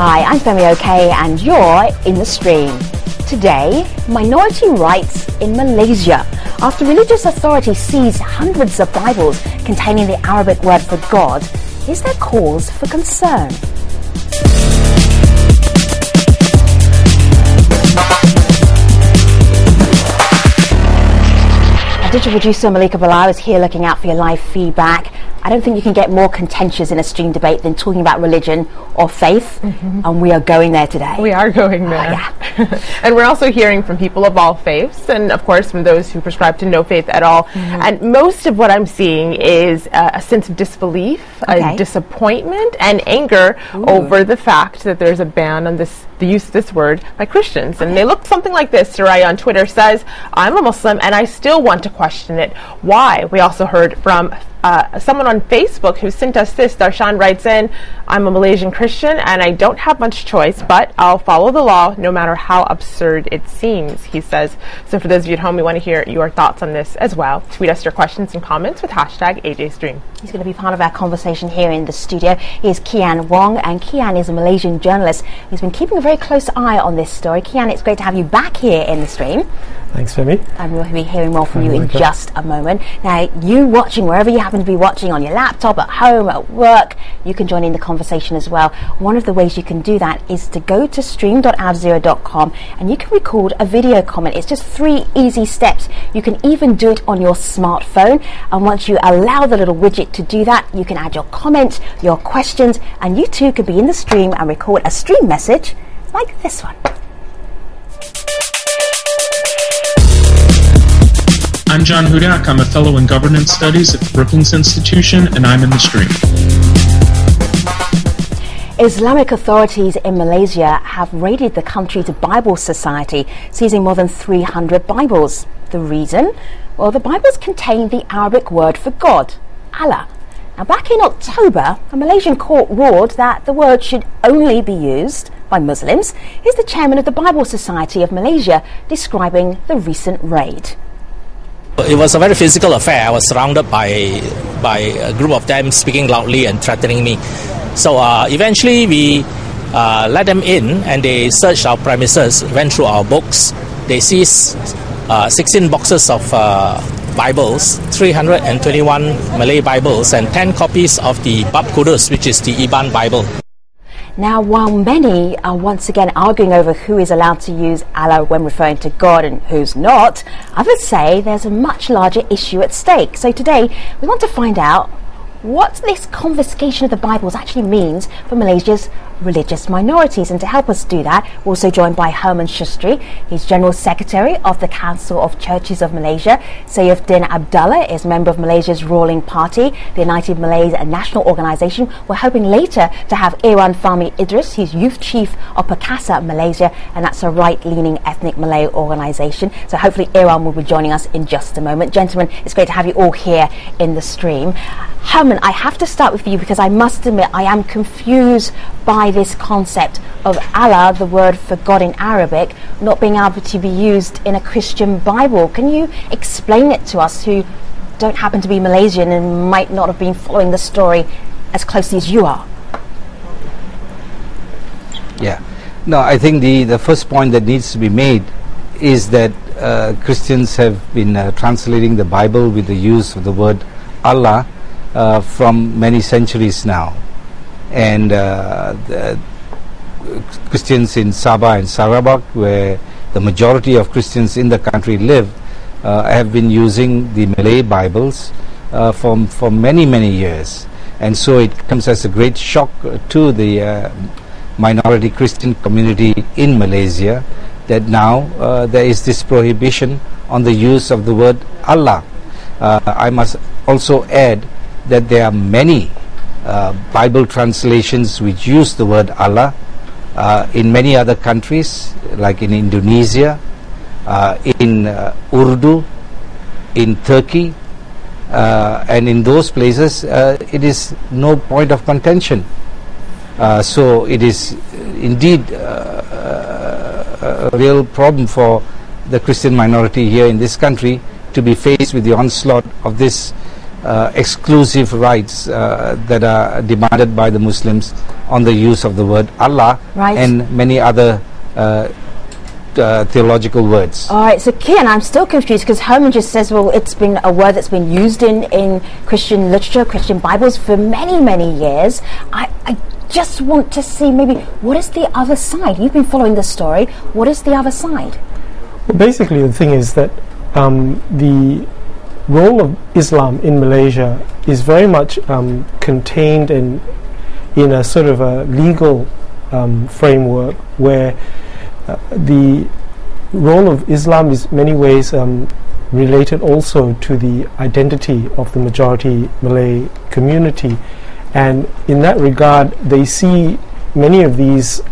Hi, I'm Femi OK and you're in the stream. Today, minority rights in Malaysia. After religious authorities seized hundreds of Bibles containing the Arabic word for God, is there cause for concern? Our digital producer Malika Bilal is here looking out for your live feedback. I don't think you can get more contentious in a stream debate than talking about religion or faith, and we are going there today. We are going there. Yeah. And we're also hearing from people of all faiths, and of course from those who prescribe to no faith at all. And most of what I'm seeing is a sense of disbelief, a disappointment, and anger over the fact that there's a ban on the use of this word by Christians. And they look something like this. Soraya on Twitter says, "I'm a Muslim and I still want to question it. Why?" We also heard from someone on Facebook who sent us this. Darshan writes in, "I'm a Malaysian Christian and I don't have much choice, but I'll follow the law no matter how absurd it seems," he says. So for those of you at home, we want to hear your thoughts on this as well. Tweet us your questions and comments with hashtag AJStream. He's going to be part of our conversation here in the studio. He is Kian Wong, and Kian is a Malaysian journalist who's been keeping a very close eye on this story. Kian, it's great to have you back here in the stream. Thanks, Femi. And we'll be hearing more from you in just a moment. Now, you watching, wherever you happen to be watching, on your laptop, at home, at work, you can join in the conversation as well. One of the ways you can do that is to go to stream.aljazeera.com and you can record a video comment. It's just 3 easy steps. You can even do it on your smartphone, and once you allow the little widget to do that, you can add your comments, your questions, and you too could be in the stream and record a stream message like this one. I'm John Hudak. I'm a fellow in governance studies at the Brookings Institution, and I'm in the stream. Islamic authorities in Malaysia have raided the country's Bible Society, seizing more than 300 Bibles. The reason? Well, the Bibles contain the Arabic word for God, Allah. Now, back in October, a Malaysian court ruled that the word should only be used by Muslims. Here's the chairman of the Bible Society of Malaysia describing the recent raid. It was a very physical affair. I was surrounded by a group of them speaking loudly and threatening me. So eventually we let them in, and they searched our premises, went through our books. They seized 16 boxes of Bibles, 321 Malay Bibles, and 10 copies of the Bab Kudus, which is the Iban Bible. Now, while many are once again arguing over who is allowed to use Allah when referring to God and who's not, others say there's a much larger issue at stake. So today, we want to find out what this confiscation of the Bibles actually means for Malaysia's religious minorities. And to help us do that, we're also joined by Herman Shustri. He's General Secretary of the Council of Churches of Malaysia. Sayyuddin Abdullah is member of Malaysia's ruling party, the United Malays National Organisation. We're hoping later to have Iran Fahmi Idris. He's Youth Chief of Perkasa Malaysia, and that's a right-leaning ethnic Malay organisation. So hopefully Iran will be joining us in just a moment. Gentlemen, it's great to have you all here in the stream. Herman, I have to start with you because I must admit I am confused by this concept of Allah, the word for God in Arabic, not being able to be used in a Christian Bible. Can you explain it to us who don't happen to be Malaysian and might not have been following the story as closely as you are? Yeah. No, I think the first point that needs to be made is that Christians have been translating the Bible with the use of the word Allah from many centuries now, and the Christians in Sabah and Sarawak, where the majority of Christians in the country live, have been using the Malay Bibles for many years, and so it comes as a great shock to the minority Christian community in Malaysia that now there is this prohibition on the use of the word Allah. I must also add that there are many Bible translations which use the word Allah in many other countries, like in Indonesia, in Urdu, in Turkey, and in those places it is no point of contention. So it is indeed a real problem for the Christian minority here in this country to be faced with the onslaught of this exclusive rights that are demanded by the Muslims on the use of the word Allah and many other theological words. All right, so Kian, I'm still confused because Herman just says, well, it's been a word that's been used in Christian literature, Christian Bibles for many, many years. I just want to see maybe what is the other side? You've been following this story. What is the other side? Well, basically the thing is that the role of Islam in Malaysia is very much contained in a sort of a legal framework where the role of Islam is in many ways related also to the identity of the majority Malay community, and in that regard they see many of these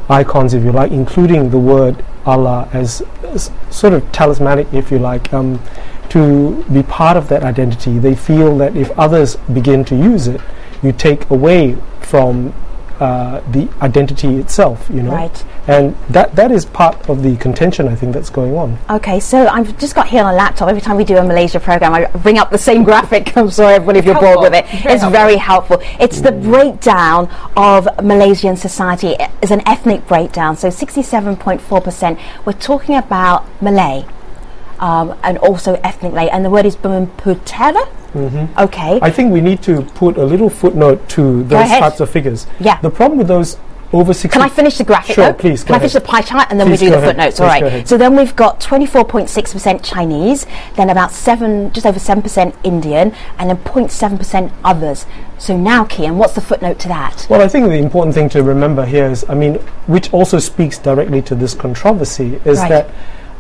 icons, if you like, including the word Allah, as sort of talismanic, if you like, to be part of that identity. They feel that if others begin to use it, you take away from the identity itself, you know. Right. And that is part of the contention, I think, that's going on. Okay, so I've just got here on a laptop. Every time we do a Malaysia program, I bring up the same graphic. I'm sorry, everybody, if you're bored with it. It's very helpful. It's the breakdown of Malaysian society. It's an ethnic breakdown. So 67.4%. We're talking about Malay. And also ethnic Malay, and the word is Bumputera. Okay. I think we need to put a little footnote to those types of figures. Yeah. The problem with those over 60... Can I finish the graphic? Sure, though? please. Can I finish the pie chart and then we do the footnotes? Please, all right. So then we've got 24.6% Chinese, then about just over 7% Indian, and then 0.7% others. So now, Kian, what's the footnote to that? Well, I think the important thing to remember here is, I mean, which also speaks directly to this controversy, is that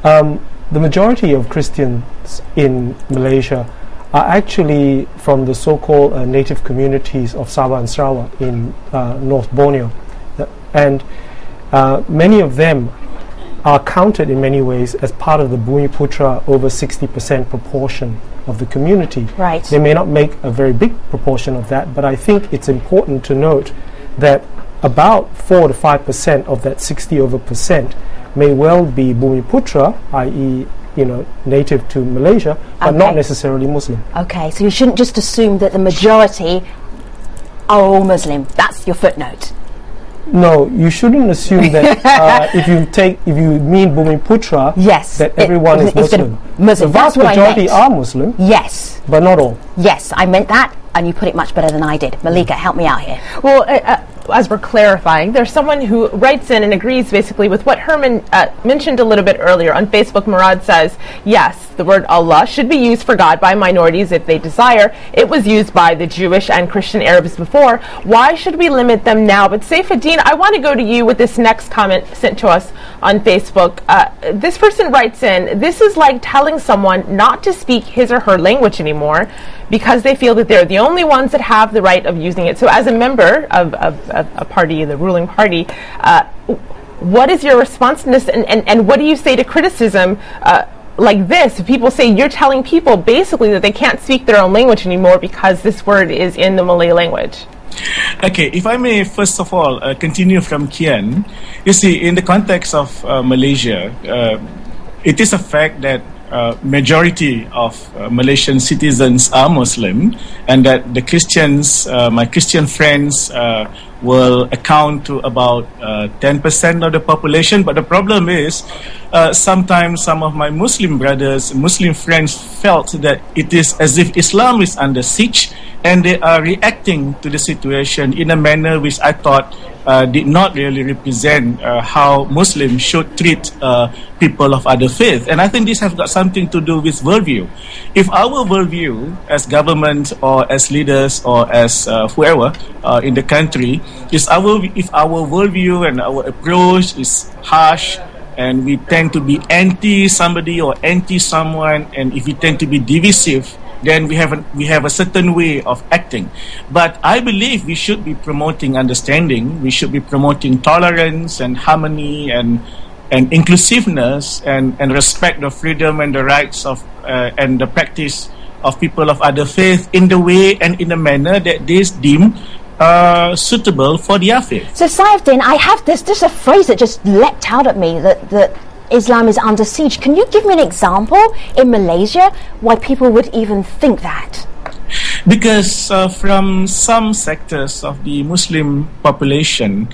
the majority of Christians in Malaysia are actually from the so-called native communities of Sabah and Sarawak in North Borneo. And many of them are counted in many ways as part of the Bumiputra over 60% proportion of the community. Right. They may not make a very big proportion of that, but I think it's important to note that about 4 to 5% of that 60% may well be Bumiputra, i.e., you know, native to Malaysia, but not necessarily Muslim. Okay, so you shouldn't just assume that the majority are all Muslim. That's your footnote. No, you shouldn't assume that if you mean Bumiputra, that everyone is Muslim. The vast majority are Muslim. Yes. But not all. Yes, I meant that, and you put it much better than I did. Malika, help me out here. Well, as we're clarifying, there's someone who writes in and agrees basically with what Herman mentioned a little bit earlier. On Facebook, Murad says, yes, the word Allah should be used for God by minorities if they desire. It was used by the Jewish and Christian Arabs before. Why should we limit them now? But Saifuddin, I want to go to you with this next comment sent to us on Facebook. This person writes in, this is like telling someone not to speak his or her language anymore because they feel that they're the only ones that have the right of using it. So as a member of a party, the ruling party, what is your response to this, and what do you say to criticism like this? People say you're telling people basically that they can't speak their own language anymore because this word is in the Malay language. Okay, if I may first of all continue from Kian, you see, in the context of Malaysia, it is a fact that majority of Malaysian citizens are Muslim, and that the Christians, my Christian friends, will account to about 10% of the population. But the problem is, sometimes some of my Muslim brothers, Muslim friends felt that it is as if Islam is under siege, and they are reacting to the situation in a manner which I thought did not really represent how Muslims should treat people of other faith. And I think this has got something to do with worldview. If our worldview as government or as leaders or as whoever in the country is if our worldview and our approach is harsh, and we tend to be anti somebody or anti someone, and if we tend to be divisive, then we have a certain way of acting. But I believe we should be promoting understanding. We should be promoting tolerance and harmony and inclusiveness and respect the freedom and the rights of and the practice of people of other faith in the way and in a manner that they deem suitable for their faith. So Saifuddin, I have this just a phrase that just leapt out at me that Islam is under siege. Can you give me an example in Malaysia why people would even think that? Because from some sectors of the Muslim population,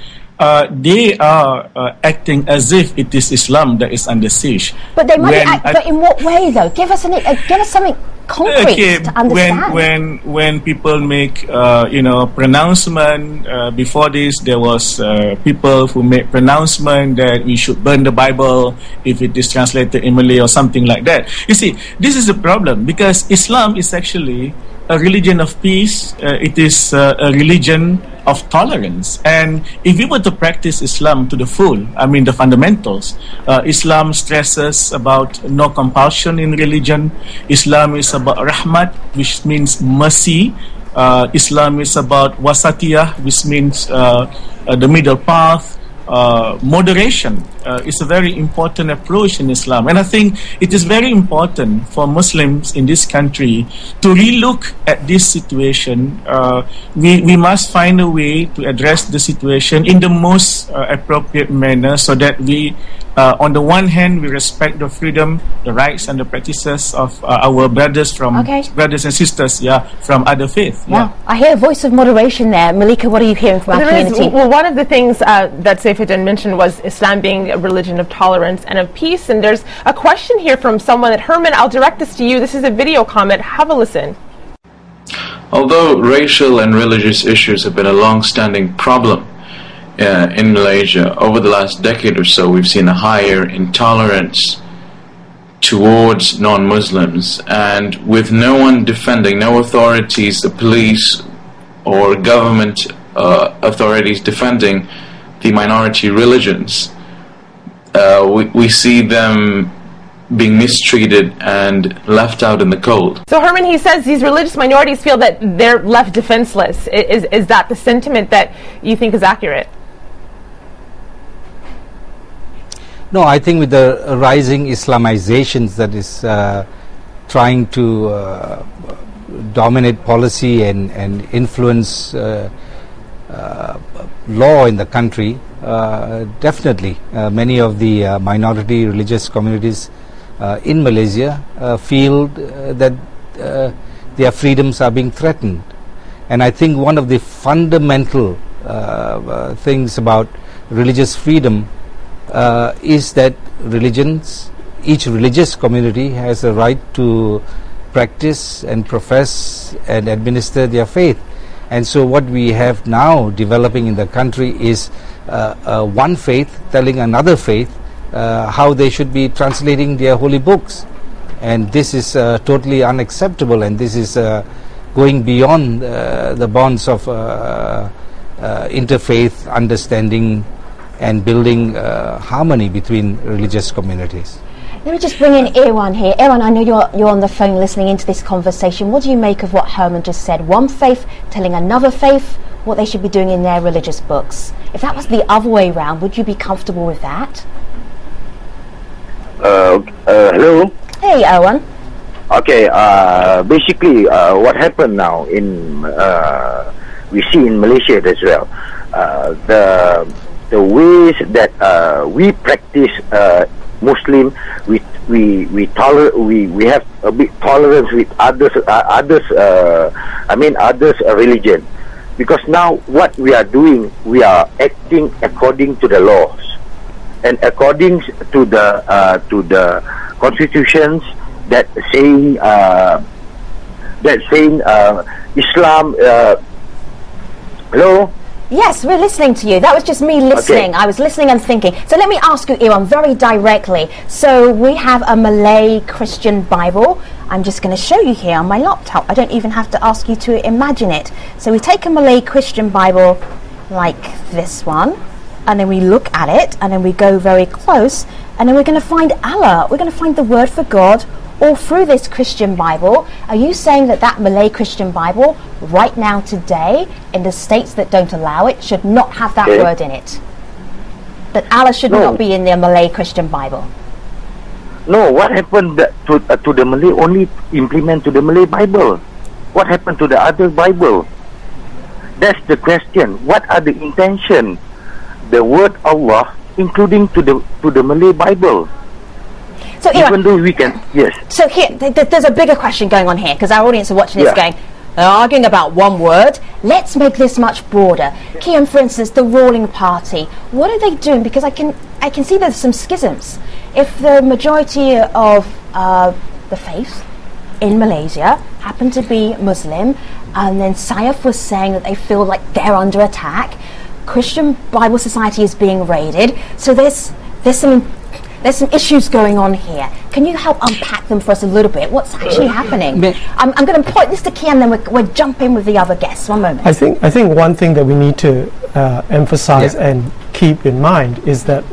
they are acting as if it is Islam that is under siege. But they might but in what way though? Give us something concrete to understand. When people make pronouncement, before this there was people who made pronouncement that we should burn the Bible if it is translated in Malay or something like that. You see, this is a problem because Islam is actually a religion of peace. It is a religion of tolerance, and if we were to practice Islam to the full, I mean the fundamentals, Islam stresses about no compulsion in religion. Islam is about rahmat, which means mercy. Islam is about wasatiyah, which means the middle path. Moderation is a very important approach in Islam, and I think it is very important for Muslims in this country to relook at this situation. We must find a way to address the situation in the most appropriate manner, so that we, on the one hand, we respect the freedom, the rights, and the practices of our brothers and sisters, from other faiths. I hear a voice of moderation there. Malika, what are you hearing from our community? Well, one of the things that Saifuddin mentioned was Islam being a religion of tolerance and of peace, and there's a question here from someone that, Herman, I'll direct this to you. This is a video comment. Have a listen. Although racial and religious issues have been a long-standing problem in Malaysia, over the last decade or so we've seen a higher intolerance towards non-Muslims, and with no one defending, no authorities, the police or government authorities defending the minority religions, we see them being mistreated and left out in the cold. So Herman, he says these religious minorities feel that they're left defenseless. Is that the sentiment that you think is accurate? No, I think with the rising Islamizations that is trying to dominate policy and influence law in the country, definitely many of the minority religious communities in Malaysia feel that their freedoms are being threatened. And I think one of the fundamental things about religious freedom is that each religious community has a right to practice and profess and administer their faith. And so what we have now developing in the country is one faith telling another faith how they should be translating their holy books. And this is totally unacceptable, and this is going beyond the bonds of interfaith understanding and building harmony between religious communities. Let me just bring in Irwan here. Irwan, I know you're on the phone listening into this conversation. What do you make of what Herman just said? One faith telling another faith what they should be doing in their religious books. If that was the other way around, would you be comfortable with that? Hello? Hey, Irwan. Okay, basically what happened now in we see in Malaysia as well, the ways that we practice Muslim, we have a bit tolerance with others religion, because now what we are doing, we are acting according to the laws and according to the constitutions that saying Islam. Hello. Yes, we're listening to you. That was just me listening. Okay. I was listening and thinking. So let me ask you, Irwan, very directly. So we have a Malay Christian Bible. I'm just going to show you here on my laptop. I don't even have to ask you to imagine it. So we take a Malay Christian Bible like this one, and then we look at it, and then we go very close, and then we're going to find Allah. We're going to find the word for God all through this Christian Bible. Are you saying that that Malay Christian Bible right now today in the states that don't allow it should not have that word in it? That Allah should not be in the Malay Christian Bible? No, what happened to the Malay only implement to the Malay Bible? What happened to the other Bible? That's the question. What are the intention? The word Allah including to the Malay Bible. So even though we can, yes. So here, there's a bigger question going on here, because our audience are watching this going, they're arguing about one word. Let's make this much broader. Kian, for instance, the ruling party. What are they doing? Because I can see there's some schisms. If the majority of the faith in Malaysia happen to be Muslim, and then Saif was saying that they feel like they're under attack, Christian Bible Society is being raided. So there's some issues going on here. Can you help unpack them for us a little bit? What's actually happening? I'm going to point this to Kian, then we'll jump in with the other guests. One moment. I think one thing that we need to emphasize and keep in mind is that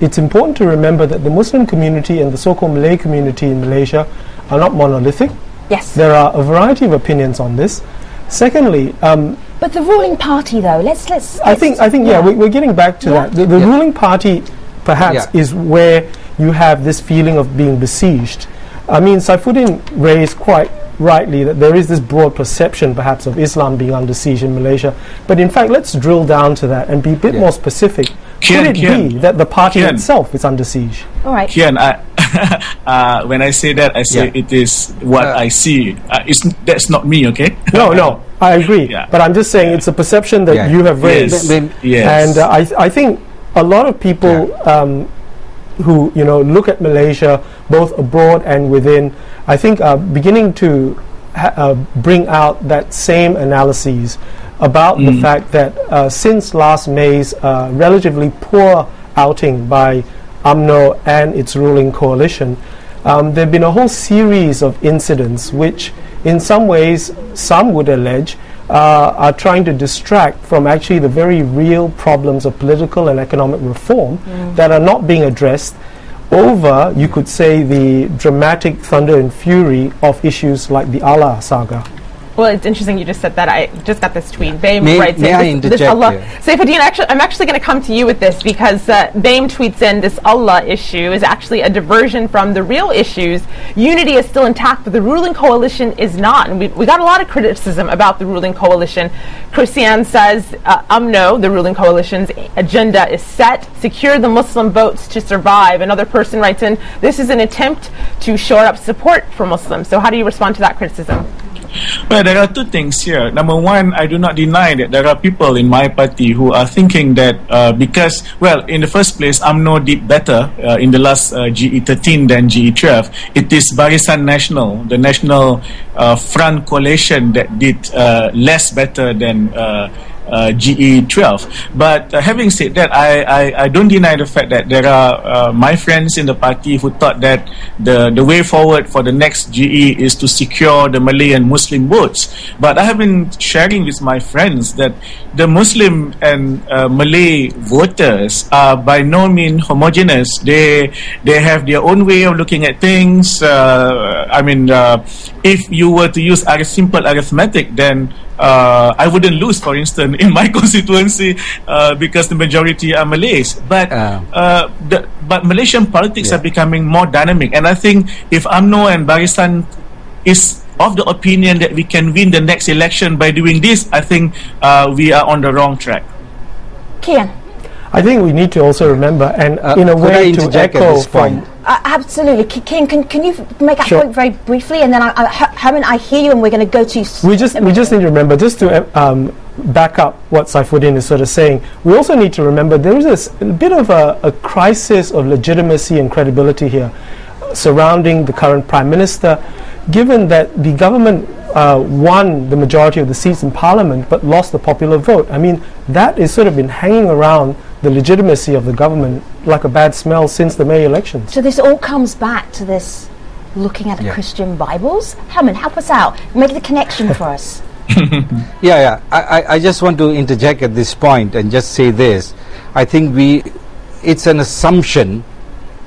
it's important to remember that the Muslim community and the so-called Malay community in Malaysia are not monolithic. Yes. There are a variety of opinions on this. Secondly, but the ruling party, though, let's I think we're getting back to that. The ruling party perhaps is where you have this feeling of being besieged. I mean, Saifuddin raised quite rightly that there is this broad perception perhaps of Islam being under siege in Malaysia, but in fact let's drill down to that and be a bit more specific. Could it be that the party itself is under siege? All right. Kian, when I say that, I say it is what I see. That's not me, okay? No, I agree. But I'm just saying it's a perception that you have raised. Yes. And I think a lot of people who look at Malaysia both abroad and within, I think are beginning to bring out that same analyses about the fact that since last May's relatively poor outing by UMNO and its ruling coalition, there have been a whole series of incidents which in some ways some would allege are trying to distract from actually the very real problems of political and economic reform that are not being addressed over, you could say, the dramatic thunder and fury of issues like the Allah saga. Well, it's interesting you just said that. I just got this tweet. Baim writes may I interject here? Saifuddin, I'm actually going to come to you with this because Baim tweets in this Allah issue is actually a diversion from the real issues. Unity is still intact, but the ruling coalition is not. And we got a lot of criticism about the ruling coalition. Christian says UMNO, the ruling coalition's agenda is set, secure the Muslim votes to survive. Another person writes in, this is an attempt to shore up support for Muslims. So how do you respond to that criticism? Well, there are two things here. Number one, I do not deny that there are people in my party who are thinking that because, well, in the first place, UMNO did better in the last GE13 than GE12. It is Barisan Nasional, the National Front Coalition, that did less better than GE12. But having said that, I don't deny the fact that there are my friends in the party who thought that the way forward for the next GE is to secure the Malay and Muslim votes. But I have been sharing with my friends that the Muslim and Malay voters are by no means homogeneous. They have their own way of looking at things. If you were to use simple arithmetic, then I wouldn't lose, for instance, in my constituency because the majority are Malays. But Malaysian politics are becoming more dynamic, and I think if UMNO and Barisan is of the opinion that we can win the next election by doing this, I think we are on the wrong track. Kian, I think we need to also remember, and in a way to echo from. Absolutely. Kian, can you make that point very briefly, and then Herman, I hear you, and we're going to go to. We just need to remember, just to back up what Saifuddin is sort of saying. We also need to remember there is a bit of a crisis of legitimacy and credibility here surrounding the current Prime Minister, given that the government won the majority of the seats in Parliament but lost the popular vote. I mean, that has sort of been hanging around the legitimacy of the government like a bad smell since the May elections. So this all comes back to this looking at the Christian Bibles. Herman, help us out. Make the connection for us. I just want to interject at this point and just say this. I think it's an assumption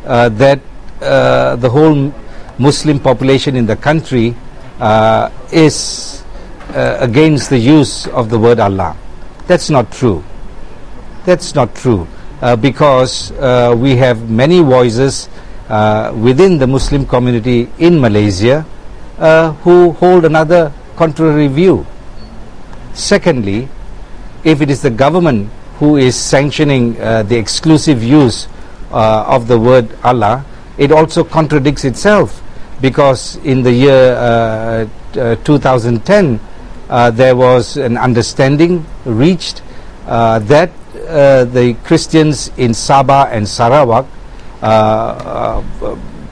that the whole Muslim population in the country is against the use of the word Allah. That's not true. That's not true because we have many voices within the Muslim community in Malaysia who hold another contrary view. Secondly, if it is the government who is sanctioning the exclusive use of the word Allah, it also contradicts itself, because in the year 2010 there was an understanding reached that the Christians in Sabah and Sarawak,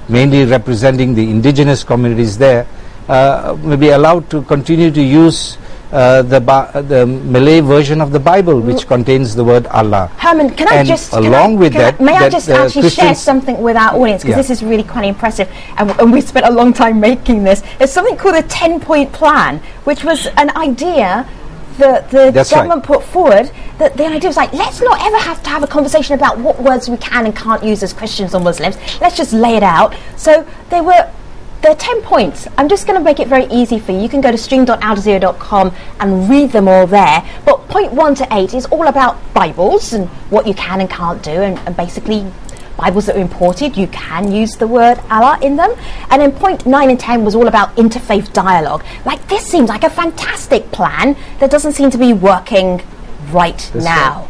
mainly representing the indigenous communities there, may be allowed to continue to use the Malay version of the Bible, which contains the word Allah. Herman, can I just may I just actually share something with our audience, because this is really quite impressive, and we spent a long time making this. There's something called a 10-point plan, which was an idea that the government put forward. That the idea was like, let's not ever have to have a conversation about what words we can and can't use as Christians or Muslims. Let's just lay it out. So there are 10 points. I'm just going to make it very easy for you. You can go to stream.aljazeera.com and read them all there. But point 1 to 8 is all about Bibles and what you can and can't do, and basically Bibles that are imported, you can use the word Allah in them. And then point 9 and 10 was all about interfaith dialogue. Like, this seems like a fantastic plan that doesn't seem to be working right now.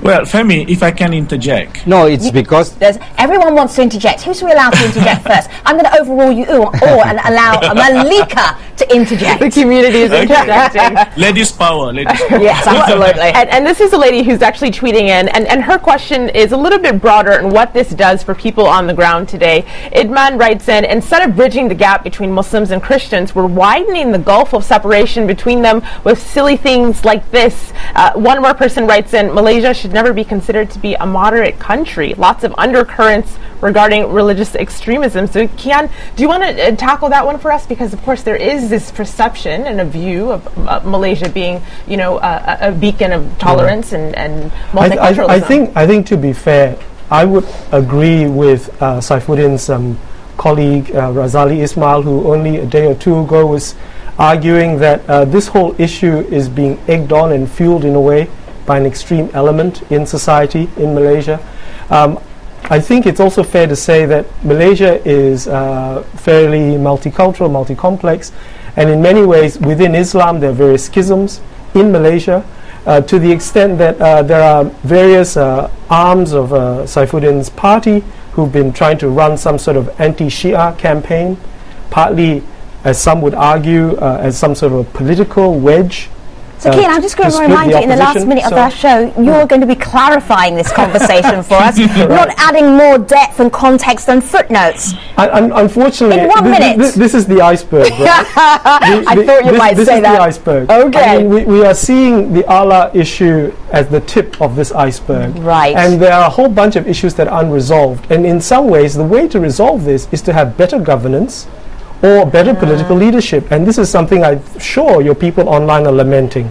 Well, Femi, if I can interject. No, it's because everyone wants to interject. Who's allowed to interject first? I'm going to overrule you all and allow Malika to interject. The community is interjecting. Ladies power. Ladies power. Yes, absolutely. And this is a lady who's actually tweeting in, and her question is a little bit broader in what this does for people on the ground today. Idman writes in, instead of bridging the gap between Muslims and Christians, we're widening the gulf of separation between them with silly things like this. One more person writes in, Malaysia should never be considered to be a moderate country. Lots of undercurrents regarding religious extremism. So, Kian, do you want to tackle that one for us? Because, of course, there is this perception and a view of Malaysia being, you know, a beacon of tolerance and multiculturalism. I think, to be fair, I would agree with Saifuddin's colleague Razali Ismail, who only a day or two ago was arguing that this whole issue is being egged on and fueled in a way by an extreme element in society in Malaysia. I think it's also fair to say that Malaysia is fairly multicultural, multi-complex, and in many ways within Islam there are various schisms in Malaysia, to the extent that there are various arms of Saifuddin's party who've been trying to run some sort of anti-Shia campaign, partly, as some would argue, as some sort of a political wedge. So, Kian, I'm just going to remind you, in the last minute of our show, you're going to be clarifying this conversation for us, not adding more depth and context and footnotes. Unfortunately, in 1 minute. This is the iceberg. Right? I thought you might say that. This is the iceberg. Okay. I mean, we are seeing the Allah issue as the tip of this iceberg. Right. And there are a whole bunch of issues that are unresolved. And in some ways, the way to resolve this is to have better governance or better political leadership. And this is something I'm sure your people online are lamenting.